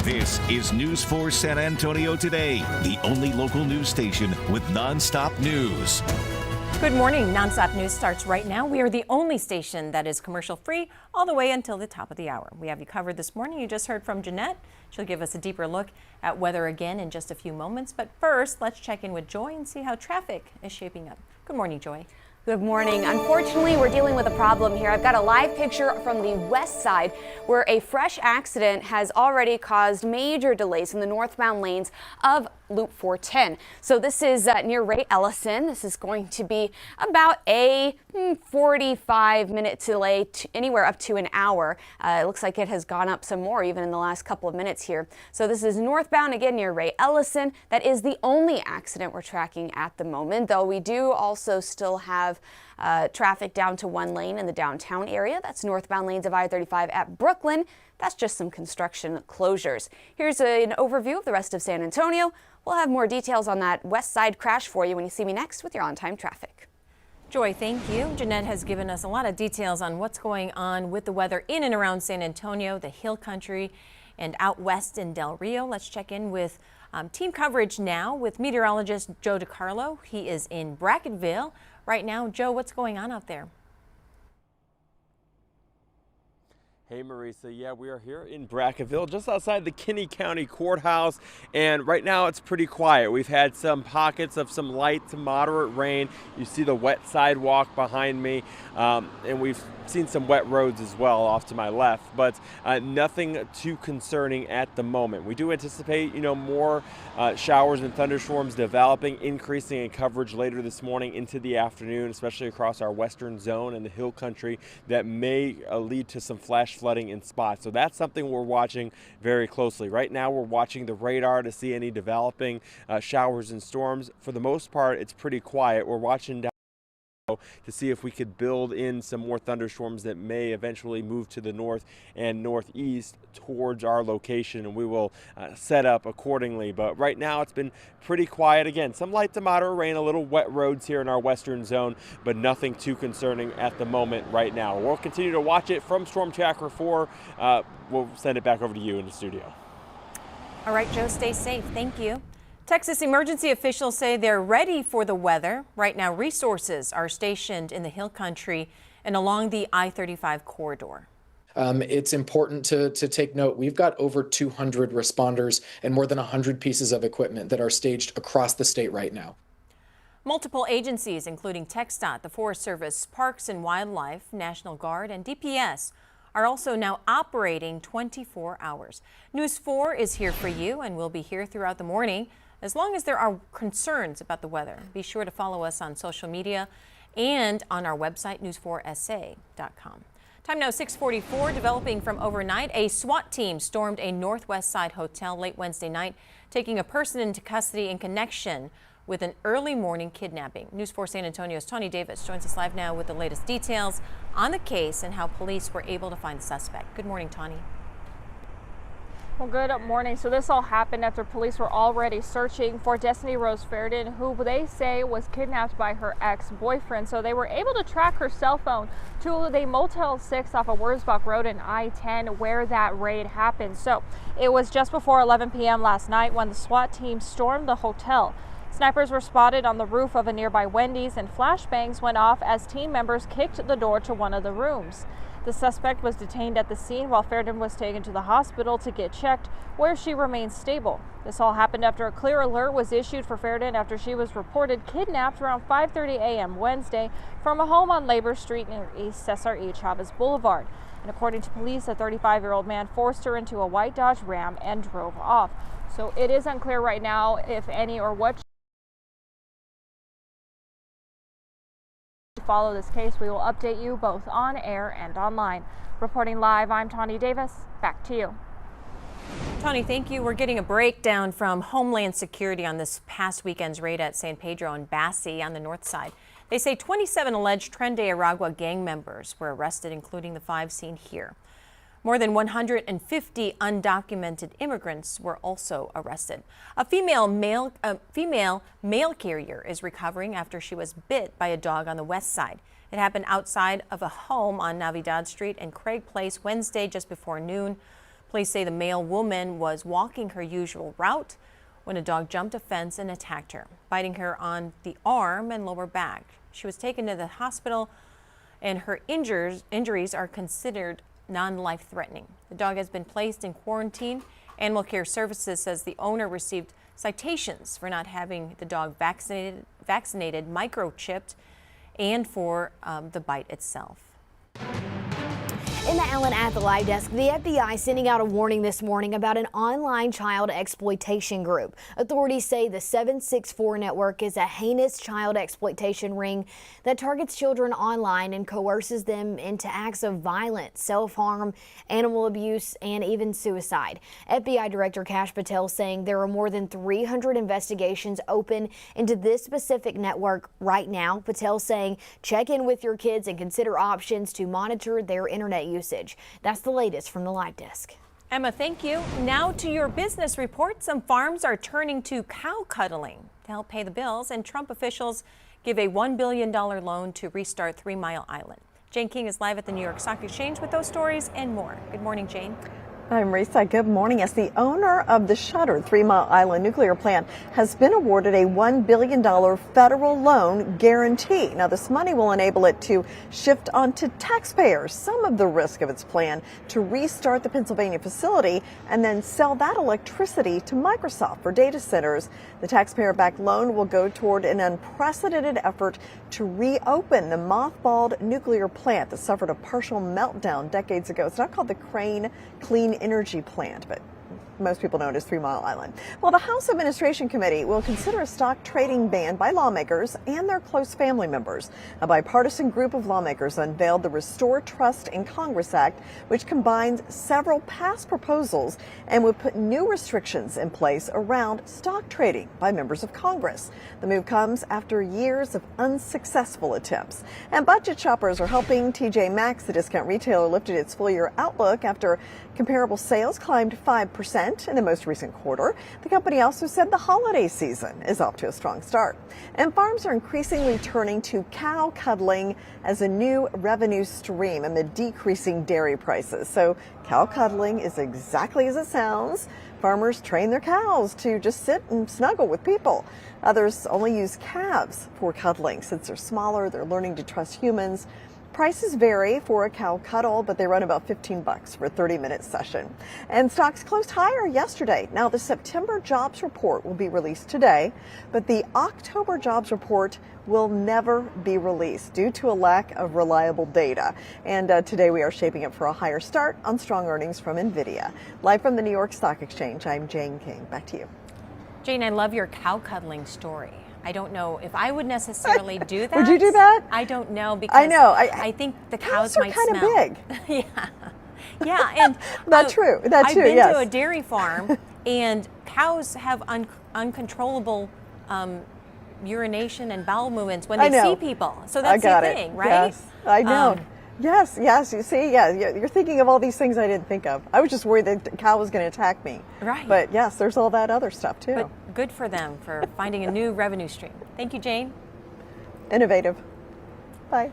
This is News 4 San Antonio Today, the only local news station with nonstop news. Good morning. Nonstop news starts right now. We are the only station that is commercial free all the way until the top of the hour. We have you covered this morning. You just heard from Jeannette. She'll give us a deeper look at weather again in just a few moments. But first, let's check in with Joy and see how traffic is shaping up. Good morning, Joy. Good morning. Unfortunately, we're dealing with a problem here. I've got a live picture from the west side where a fresh accident has already caused major delays in the northbound lanes of Loop 410. So this is near Ray Ellison. This is going to be about a 45-minute delay, anywhere up to an hour. It looks like it has gone up some more even in the last couple of minutes here. So this is northbound again near Ray Ellison. That is the only accident we're tracking at the moment, though we do also still have traffic down to one lane in the downtown area. That's northbound lanes of I-35 at Brooklyn. That's just some construction closures. Here's an overview of the rest of San Antonio. We'll have more details on that west side crash for you when you see me next with your on-time traffic. Joy, thank you. Jeannette has given us a lot of details on what's going on with the weather in and around San Antonio, the Hill Country, and out west in Del Rio. Let's check in with team coverage now with meteorologist Joe DiCarlo. He is in Brackettville right now. Joe, what's going on out there? Hey Marisa, yeah, we are here in Brackettville, just outside the Kinney County Courthouse, and right now it's pretty quiet. We've had some pockets of some light to moderate rain. You see the wet sidewalk behind me, and we've seen some wet roads as well off to my left, but nothing too concerning at the moment. We do anticipate, more showers and thunderstorms developing, increasing in coverage later this morning into the afternoon, especially across our western zone and the Hill Country, that may lead to some flash flooding in spots. So that's something we're watching very closely. Right now we're watching the radar to see any developing showers and storms. For the most part, it's pretty quiet. We're watching down to see if we could build in some more thunderstorms that may eventually move to the north and northeast towards our location, and we will set up accordingly. But right now it's been pretty quiet. Again, some light to moderate rain, a little wet roads here in our western zone, but nothing too concerning at the moment right now. We'll continue to watch it from Storm Tracker 4. We'll send it back over to you in the studio. All right, Joe, stay safe. Thank you. Texas emergency officials say they're ready for the weather. Right now, resources are stationed in the Hill Country and along the I-35 corridor. It's important to take note. We've got over 200 responders and more than 100 pieces of equipment that are staged across the state right now. Multiple agencies, including TxDOT, the Forest Service, Parks and Wildlife, National Guard, and DPS, are also now operating 24 hours. News 4 is here for you and will be here throughout the morning. As long as there are concerns about the weather, be sure to follow us on social media and on our website, news4sa.com. Time now 6:44, developing from overnight. A SWAT team stormed a Northwest Side hotel late Wednesday night, taking a person into custody in connection with an early morning kidnapping. News 4 San Antonio's Tony Davis joins us live now with the latest details on the case and how police were able to find the suspect. Good morning, Tony. Well, good morning. So this all happened after police were already searching for Destiny Rose Fairden, who they say was kidnapped by her ex-boyfriend. So they were able to track her cell phone to the Motel 6 off of Wurzbach Road and I-10 where that raid happened. So it was just before 11 p.m. last night when the SWAT team stormed the hotel. Snipers were spotted on the roof of a nearby Wendy's and flashbangs went off as team members kicked the door to one of the rooms. The suspect was detained at the scene while Fairden was taken to the hospital to get checked, where she remains stable. This all happened after a clear alert was issued for Fairden after she was reported kidnapped around 5:30 a.m. Wednesday from a home on Labor Street near East Cesar E. Chavez Boulevard. And according to police, a 35-year-old man forced her into a white Dodge Ram and drove off. So it is unclear right now if any or what follow this case. We will update you both on air and online. Reporting live, I'm Tony Davis. Back to you. Tony, thank you. We're getting a breakdown from Homeland Security on this past weekend's raid at San Pedro and Bassi on the north side. They say 27 alleged Tren de Aragua gang members were arrested, including the 5 seen here. More than 150 undocumented immigrants were also arrested. A female mail carrier is recovering after she was bit by a dog on the west side. It happened outside of a home on Navidad Street and Craig Place Wednesday just before noon. Police say the male woman was walking her usual route when a dog jumped a fence and attacked her, biting her on the arm and lower back. She was taken to the hospital and her injuries are considered non-life-threatening. The dog has been placed in quarantine. Animal Care Services says the owner received citations for not having the dog vaccinated, microchipped, and for the bite itself. In the Ellen at the Live Desk, the FBI sending out a warning this morning about an online child exploitation group. Authorities say the 764 network is a heinous child exploitation ring that targets children online and coerces them into acts of violence, self-harm, animal abuse, and even suicide. FBI Director Kash Patel saying there are more than 300 investigations open into this specific network right now. Patel saying check in with your kids and consider options to monitor their internet usage. That's the latest from the Live Desk. Emma, thank you. Now to your business report. Some farms are turning to cow cuddling to help pay the bills, and Trump officials give a $1 billion loan to restart 3 Mile Island. Jane King is live at the New York Stock Exchange with those stories and more. Good morning, Jane. I'm Marisa. Good morning. As the owner of the shuttered 3 Mile Island nuclear plant has been awarded a $1 billion federal loan guarantee. Now, this money will enable it to shift onto taxpayers some of the risk of its plan to restart the Pennsylvania facility and then sell that electricity to Microsoft for data centers. The taxpayer-backed loan will go toward an unprecedented effort to reopen the mothballed nuclear plant that suffered a partial meltdown decades ago. It's now called the Crane Clean Energy Plant, but most people know it as 3 Mile Island. Well, the House Administration Committee will consider a stock trading ban by lawmakers and their close family members. A bipartisan group of lawmakers unveiled the Restore Trust in Congress Act, which combines several past proposals and would put new restrictions in place around stock trading by members of Congress. The move comes after years of unsuccessful attempts. And budget shoppers are helping. TJ Maxx, the discount retailer, lifted its full-year outlook after comparable sales climbed 5% in the most recent quarter. The company also said the holiday season is off to a strong start. And farms are increasingly turning to cow cuddling as a new revenue stream amid decreasing dairy prices. So cow cuddling is exactly as it sounds. Farmers train their cows to just sit and snuggle with people. Others only use calves for cuddling. Since they're smaller, they're learning to trust humans. Prices vary for a cow cuddle, but they run about $15 for a 30-minute session. And stocks closed higher yesterday. Now, the September jobs report will be released today, but the October jobs report will never be released due to a lack of reliable data. And today we are shaping up for a higher start on strong earnings from NVIDIA. Live from the New York Stock Exchange, I'm Jane King. Back to you. Jane, I love your cow cuddling story. I don't know if I would necessarily do that. Would you do that? I don't know, because I know. I think the cows might kind smell. of big. Yeah, yeah, and That's true. That's true. I've been yes. to a dairy farm, and cows have uncontrollable urination and bowel movements when they see people. So that's the thing, right? Yes, I know. Yes, you see, you're thinking of all these things I didn't think of. I was just worried that the cow was going to attack me. Right. But yes, there's all that other stuff too. But good for them for finding a new revenue stream. Thank you, Jane. Innovative. Bye.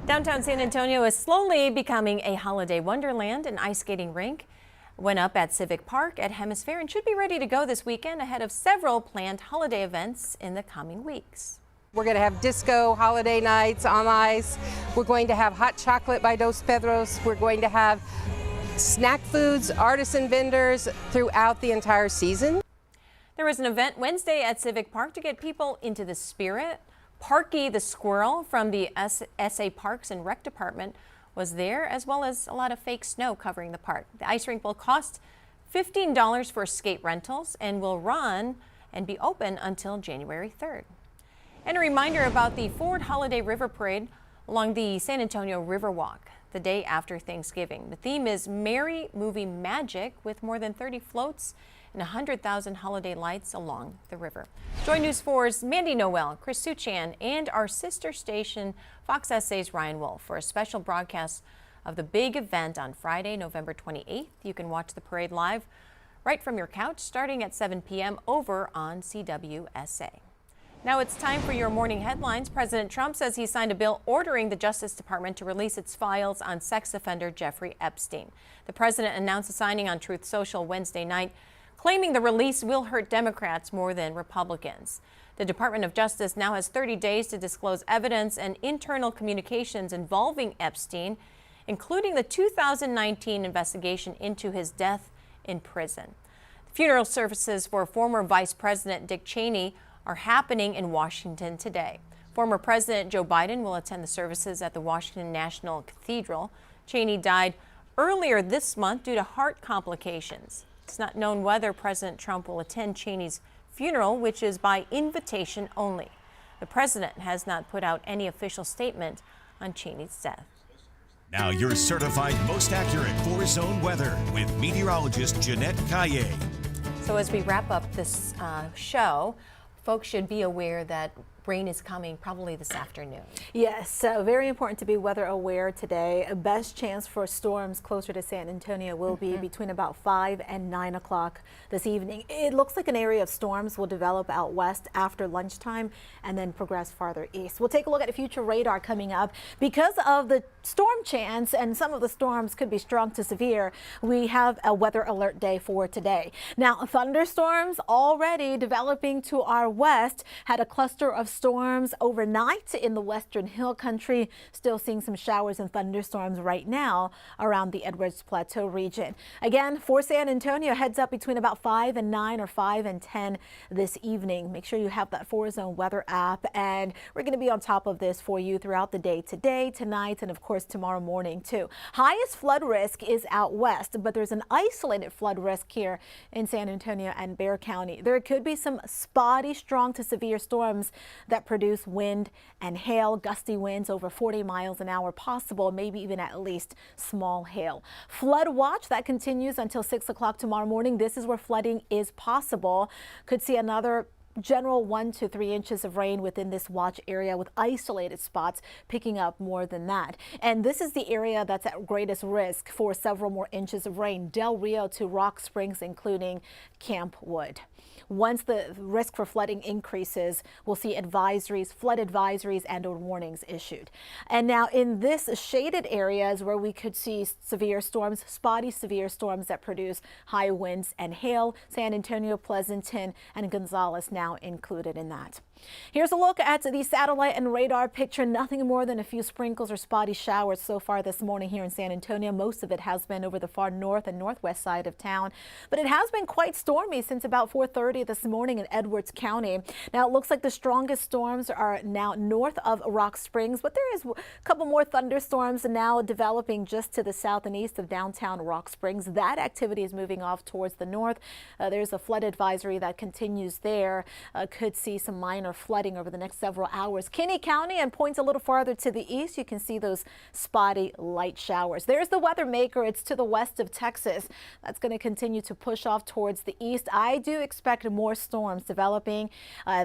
Downtown San Antonio is slowly becoming a holiday wonderland. An ice skating rink went up at Civic Park at Hemisphere and should be ready to go this weekend ahead of several planned holiday events in the coming weeks. We're going to have disco holiday nights on ice. We're going to have hot chocolate by Dos Pedros. We're going to have snack foods, artisan vendors throughout the entire season. There was an event Wednesday at Civic Park to get people into the spirit. Parky the squirrel from the SA Parks and Rec Department was there, as well as a lot of fake snow covering the park. The ice rink will cost $15 for skate rentals and will run and be open until January 3rd. And a reminder about the Ford Holiday River Parade along the San Antonio Riverwalk the day after Thanksgiving. The theme is Merry Movie Magic, with more than 30 floats and 100,000 holiday lights along the river. Join News 4's Mandy Noel, Chris Suchan, and our sister station Fox SA's Ryan Wolf for a special broadcast of the big event on Friday, November 28th. You can watch the parade live right from your couch starting at 7 p.m. over on CWSA. Now it's time for your morning headlines. President Trump says he signed a bill ordering the Justice Department to release its files on sex offender Jeffrey Epstein. The president announced the signing on Truth Social Wednesday night, claiming the release will hurt Democrats more than Republicans. The Department of Justice now has 30 days to disclose evidence and internal communications involving Epstein, including the 2019 investigation into his death in prison. Funeral services for former Vice President Dick Cheney are happening in Washington today. Former President Joe Biden will attend the services at the Washington National Cathedral. Cheney died earlier this month due to heart complications. It's not known whether President Trump will attend Cheney's funeral, which is by invitation only. The president has not put out any official statement on Cheney's death. Now your certified most accurate four-zone weather with meteorologist Jeannette. So as we wrap up this show, folks should be aware that rain is coming probably this afternoon. Yes, very important to be weather aware today. A best chance for storms closer to San Antonio will be between about 5 and 9 o'clock this evening. It looks like an area of storms will develop out west after lunchtime and then progress farther east. We'll take a look at a future radar coming up. Because of the storm chance, and some of the storms could be strong to severe, we have a weather alert day for today. Now, thunderstorms already developing to our west. Had a cluster of storms overnight in the western hill country. Still seeing some showers and thunderstorms right now around the Edwards Plateau region. Again, for San Antonio, heads up between about 5 and 9 or 5 and 10 this evening. Make sure you have that 4-zone weather app, and we're going to be on top of this for you throughout the day today, tonight, and of course tomorrow morning too. Highest flood risk is out west, but there's an isolated flood risk here in San Antonio and Bexar County. There could be some spotty, strong to severe storms that produce wind and hail, gusty winds over 40 miles an hour possible, maybe even at least small hail. Flood watch that continues until 6 o'clock tomorrow morning. This is where flooding is possible. Could see another general 1 to 3 inches of rain within this watch area, with isolated spots picking up more than that. And this is the area that's at greatest risk for several more inches of rain. Del Rio to Rock Springs, including Camp Wood. Once the risk for flooding increases, we'll see advisories, flood advisories and or warnings issued. And now in this shaded areas where we could see severe storms, spotty severe storms that produce high winds and hail, San Antonio, Pleasanton, and Gonzales now included in that. Here's a look at the satellite and radar picture. Nothing more than a few sprinkles or spotty showers so far this morning here in San Antonio. Most of it has been over the far north and northwest side of town, but it has been quite stormy since about 4:30 this morning in Edwards County. Now it looks like the strongest storms are now north of Rock Springs, but there is a couple more thunderstorms now developing just to the south and east of downtown Rock Springs. That activity is moving off towards the north. There's a flood advisory that continues there. Could see some minor flooding over the next several hours. Kinney County and points a little farther to the east. You can see those spotty light showers. There's the weather maker. It's to the west of Texas. That's going to continue to push off towards the east. I do expect more storms developing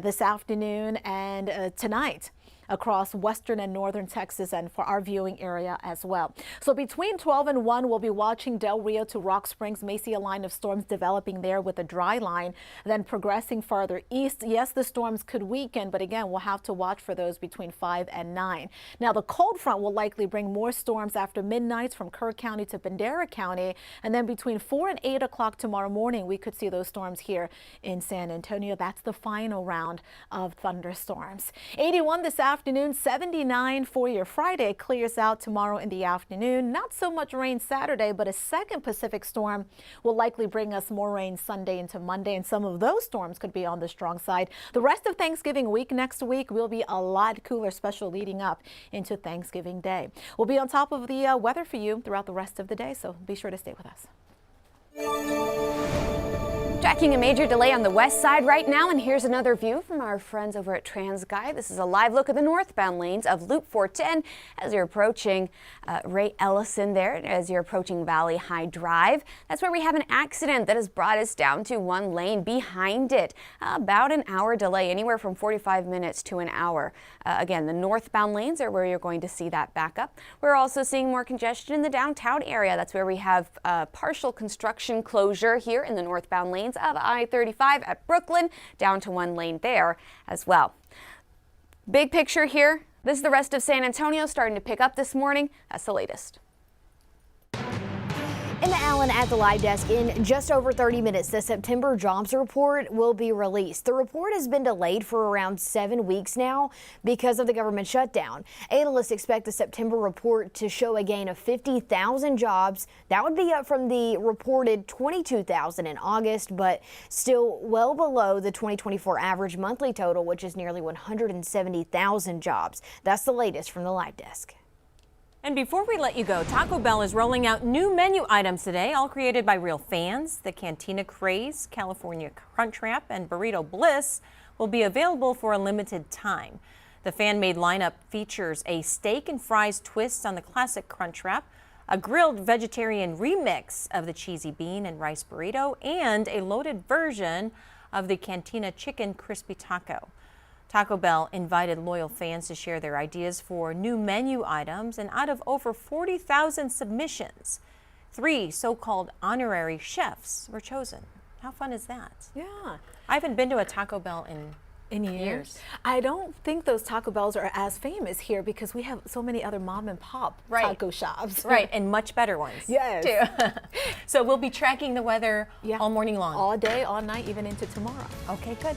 this afternoon and tonight across western and northern Texas and for our viewing area as well. So between 12 and 1, we'll be watching Del Rio to Rock Springs. May see a line of storms developing there with a dry line, then progressing farther east. Yes, the storms could weaken, but again, we'll have to watch for those between 5 and 9. Now, the cold front will likely bring more storms after midnight from Kerr County to Bandera County, and then between 4 and 8 o'clock tomorrow morning, we could see those storms here in San Antonio. That's the final round of thunderstorms. 81 this afternoon, 79 for your Friday. Clears out tomorrow in the afternoon. Not so much rain Saturday, but a second Pacific storm will likely bring us more rain Sunday into Monday, and some of those storms could be on the strong side. The rest of Thanksgiving week next week will be a lot cooler, especially leading up into Thanksgiving Day. We'll be on top of the weather for you throughout the rest of the day, so be sure to stay with us. Tracking a major delay on the west side right now, and here's another view from our friends over at TransGuide. This is a live look at the northbound lanes of Loop 410 as you're approaching Ray Ellison there, as you're approaching Valley High Drive. That's where we have an accident that has brought us down to one lane behind it. About an hour delay, anywhere from 45 minutes to an hour. Again, the northbound lanes are where you're going to see that backup. We're also seeing more congestion in the downtown area. That's where we have partial construction closure here in the northbound lanes of I-35 at Brooklyn, down to one lane there as well. Big picture here. This is the rest of San Antonio starting to pick up this morning. That's the latest. In the Allen at the Live Desk, in just over 30 minutes, the September jobs report will be released. The report has been delayed for around 7 weeks now because of the government shutdown. Analysts expect the September report to show a gain of 50,000 jobs. That would be up from the reported 22,000 in August, but still well below the 2024 average monthly total, which is nearly 170,000 jobs. That's the latest from the Live Desk. And before we let you go, Taco Bell is rolling out new menu items today, all created by real fans. The Cantina Craze, California Crunchwrap, and Burrito Bliss will be available for a limited time. The fan-made lineup features a steak and fries twist on the classic Crunchwrap, a grilled vegetarian remix of the cheesy bean and rice burrito, and a loaded version of the Cantina Chicken Crispy Taco. Taco Bell invited loyal fans to share their ideas for new menu items, and out of over 40,000 submissions, 3 so-called honorary chefs were chosen. How fun is that? Yeah. I haven't been to a Taco Bell in years. I don't think those Taco Bells are as famous here because we have so many other mom and pop taco shops. Right, and much better ones. Yes. Too. So we'll be tracking the weather all morning long. All day, all night, even into tomorrow. Okay, good.